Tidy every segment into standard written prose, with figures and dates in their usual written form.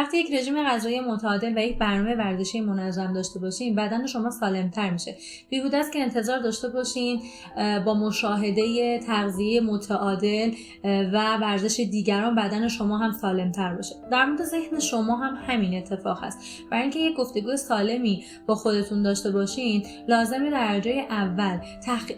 وقتی یک رژیم غذایی متعادل و یک برنامه ورزشی منظم داشته باشین، بدن شما سالم‌تر میشه. بیهوده است که انتظار داشته باشین با مشاهده تغذیه متعادل و ورزش دیگران بدن شما هم سالم‌تر باشه. در مورد ذهن شما هم همین اتفاق هست. برای اینکه یک گفتگو سالمی با خودتون داشته باشین، لازمه در درجه اول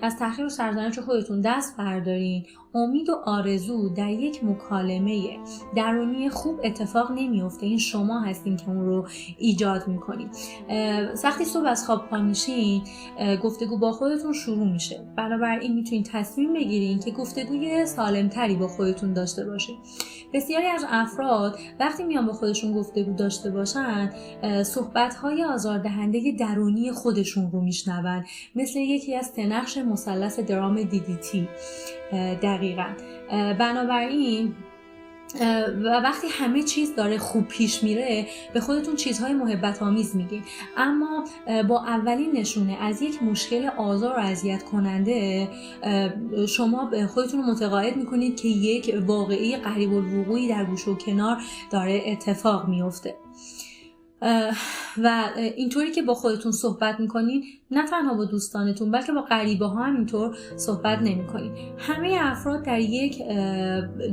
از تحقیر و سرزنش خودتون دست بردارین. امید و آرزو در یک مکالمه درونی خوب اتفاق نمیفته. این شما هستین که اون رو ایجاد میکنین. وقتی صبح از خواب پا میشین، گفتگو با خودتون شروع میشه. بنابراین میتونین تصمیم بگیرین که گفتگوی سالمتری با خودتون داشته باشین. بسیاری از افراد وقتی میان با خودشون گفتگو داشته باشن، صحبت‌های آزاردهنده درونی خودشون رو میشنون، مثل یکی از 3 نقش مثلث درام DDT. دقیقاً. بنابراین و وقتی همه چیز داره خوب پیش میره، به خودتون چیزهای محبت آمیز میگین، اما با اولین نشونه از یک مشکل آزار و اذیت کننده شما خودتون رو متقاعد میکنید که یک واقعه قریب الوقوعی در گوش و کنار داره اتفاق میفته. و اینطوری که با خودتون صحبت میکنین، نه تنها با دوستانتون بلکه با غریبه ها هم اینطور صحبت نمیکنین. همه افراد در یک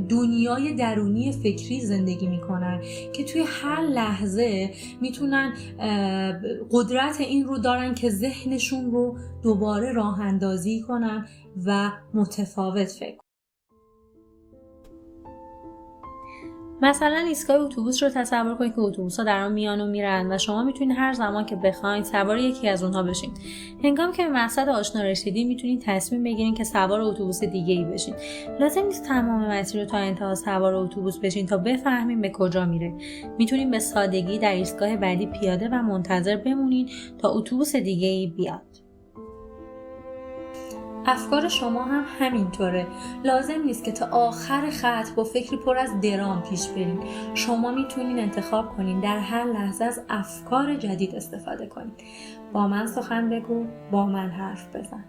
دنیای درونی فکری زندگی میکنن که توی هر لحظه میتونن قدرت این رو دارن که ذهنشون رو دوباره راه اندازی کنن و متفاوت فکر. مثلا ایستگاه اتوبوس رو تصور کنید که اتوبوس‌ها در آن میان و میرن و شما میتونید هر زمان که بخواید سوار یکی از اونها بشین. هنگامی که به مقصد آشنا رسیدین، میتونید تصمیم بگیرید که سوار اتوبوس دیگه‌ای بشین. لازم نیست تمام مسیر رو تا انتها سوار اتوبوس بشین تا بفهمین به کجا میره. میتونید به سادگی در ایستگاه بعدی پیاده و منتظر بمونید تا اتوبوس دیگه‌ای بیاد. افکار شما هم همینطوره. لازم نیست که تا آخر خط با فکری پر از درام پیش برین. شما میتونین انتخاب کنین در هر لحظه از افکار جدید استفاده کنین. با من سخن بگو، با من حرف بزن.